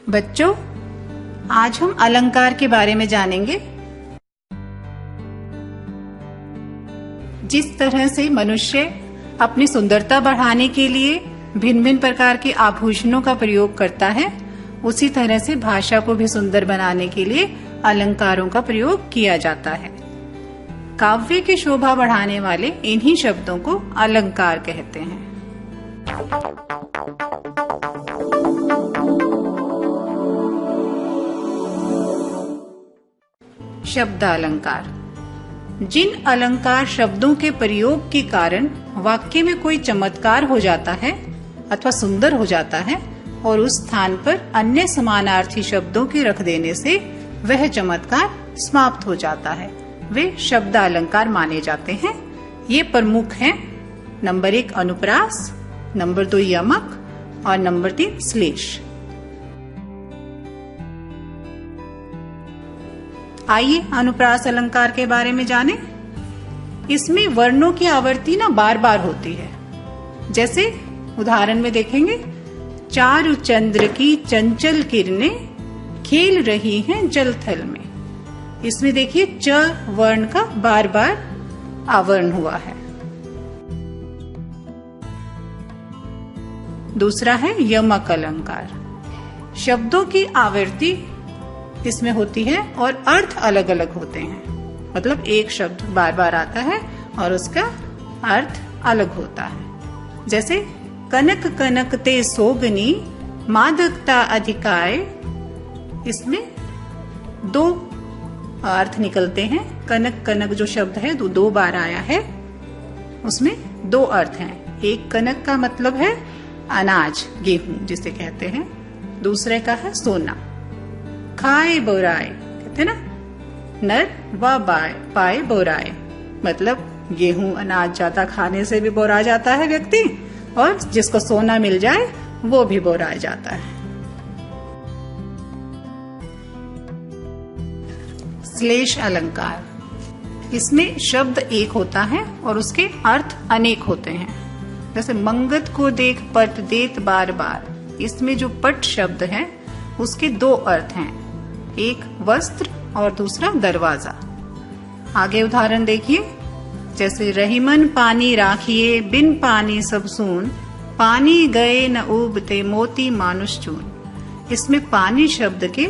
बच्चों, आज हम अलंकार के बारे में जानेंगे। जिस तरह से मनुष्य अपनी सुंदरता बढ़ाने के लिए भिन्न भिन्न प्रकार के आभूषणों का प्रयोग करता है, उसी तरह से भाषा को भी सुंदर बनाने के लिए अलंकारों का प्रयोग किया जाता है। काव्य की शोभा बढ़ाने वाले इन्हीं शब्दों को अलंकार कहते हैं। शब्द अलंकार। जिन अलंकार शब्दों के प्रयोग के कारण वाक्य में कोई चमत्कार हो जाता है अथवा सुंदर हो जाता है और उस स्थान पर अन्य समानार्थी शब्दों के रख देने से वह चमत्कार समाप्त हो जाता है, वे शब्द अलंकार माने जाते हैं। ये प्रमुख हैं। नंबर 1 अनुप्रास, नंबर 2 यमक और नंबर 3 श्लेष। आइए अनुप्रास अलंकार के बारे में जानें। इसमें वर्णों की आवर्ती बार बार होती है। जैसे उदाहरण में देखेंगे, चारु चंद्र की चंचल किरणें खेल रही हैं जल थल में। इसमें देखिए च वर्ण का बार बार आवरण हुआ है। दूसरा है यमक अलंकार। शब्दों की आवर्ती इसमें होती है और अर्थ अलग अलग होते हैं। मतलब एक शब्द बार बार आता है और उसका अर्थ अलग होता है। जैसे कनक कनक ते सोगनी मादकता अधिकाय, इसमें 2 अर्थ निकलते हैं। कनक कनक जो शब्द है 2 बार आया है, उसमें 2 अर्थ हैं। एक कनक का मतलब है अनाज, गेहूं जिसे कहते हैं। दूसरे का है सोना। खाए बोराए कहते ना, नर व पाए बोराए, मतलब गेहूं अनाज ज्यादा खाने से भी बोरा जाता है व्यक्ति, और जिसको सोना मिल जाए वो भी बोरा जाता है। श्लेष अलंकार। इसमें शब्द एक होता है और उसके अर्थ अनेक होते हैं। जैसे मंगत को देख पट देत बार बार, इसमें जो पट शब्द है उसके 2 अर्थ हैं, एक वस्त्र और दूसरा दरवाजा। आगे उदाहरण देखिए, जैसे रहीमन पानी राखिए बिन पानी सब सून, पानी गए न उबते मोती मानुष चून। इसमें पानी शब्द के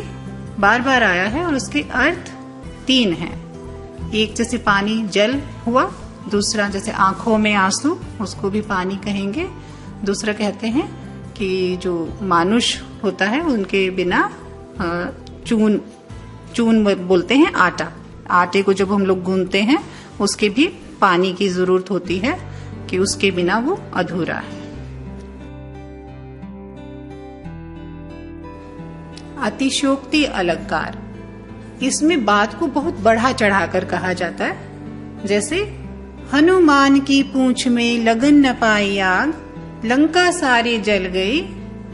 बार बार आया है और उसके अर्थ 3 हैं। एक जैसे पानी जल हुआ, दूसरा जैसे आंखों में आंसू, उसको भी पानी कहेंगे। दूसरा कहते हैं कि जो मानुष होता है उनके बिना चून बोलते हैं आटा। आटे को जब हम लोग गूंथते हैं उसके भी पानी की जरूरत होती है, कि उसके बिना वो अधूरा है। अतिशयोक्ति अलंकार। इसमें बात को बहुत बढ़ा चढ़ाकर कहा जाता है। जैसे हनुमान की पूंछ में लगन न पाई आग, लंका सारी जल गई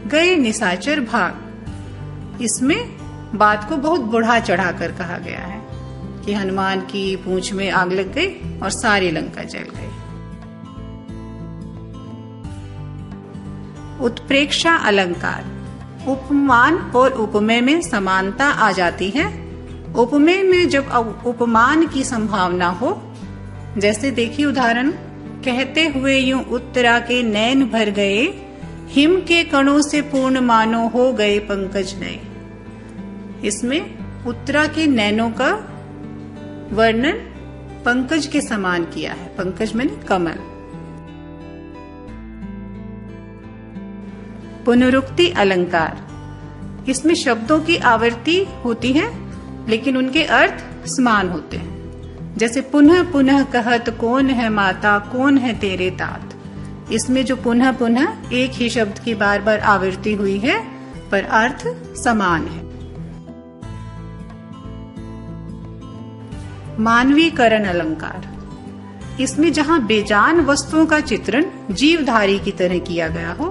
गए निशाचर भाग। इसमें बात को बहुत बढ़ा चढ़ाकर कहा गया है कि हनुमान की पूंछ में आग लग गई और सारी लंका जल गई। उत्प्रेक्षा अलंकार। उपमान और उपमेय में समानता आ जाती है। उपमेय में जब उपमान की संभावना हो, जैसे देखिए उदाहरण, कहते हुए यूं उत्तरा के नैन भर गए, हिम के कणों से पूर्ण मानो हो गए पंकज नए। इसमें उत्तरा के नैनों का वर्णन पंकज के समान किया है। पंकज माने कमल। पुनरुक्ति अलंकार। इसमें शब्दों की आवर्ती होती है लेकिन उनके अर्थ समान होते हैं। जैसे पुनः पुनः कहत कौन है माता, कौन है तेरे तात। इसमें जो पुनः पुनः एक ही शब्द की बार बार आवृत्ति हुई है पर अर्थ समान है। मानवीकरण अलंकार। इसमें जहां बेजान वस्तुओं का चित्रण जीवधारी की तरह किया गया हो,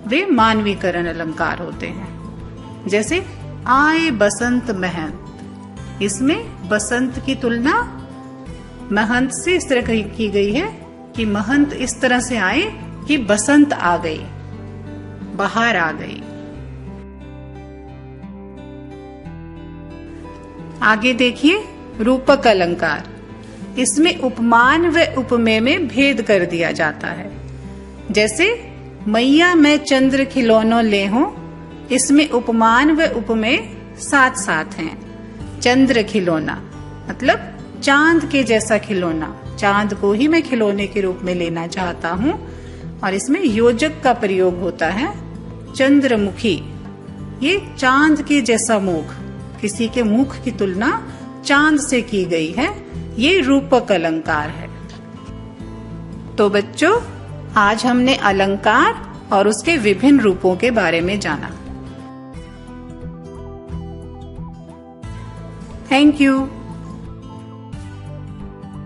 वे मानवीकरण अलंकार होते हैं। जैसे आए बसंत महंत। इसमें बसंत की तुलना महंत से इस तरह की गई है कि महंत इस तरह से आए कि बसंत आ गई, बाहर आ गई। आगे देखिए रूपक अलंकार। इसमें उपमान व उपमेय में भेद कर दिया जाता है। जैसे मैया मैं चंद्र खिलौनों ले हूं, इसमें उपमान व उपमेय साथ साथ हैं। चंद्र खिलौना मतलब चांद के जैसा खिलौना, चांद को ही मैं खिलौने के रूप में लेना चाहता हूं। और इसमें योजक का प्रयोग होता है। चंद्रमुखी, ये चांद के जैसा मुख, किसी के मुख की तुलना चांद से की गई है। ये रूपक अलंकार है। तो बच्चों, आज हमने अलंकार और उसके विभिन्न रूपों के बारे में जाना। Thank you.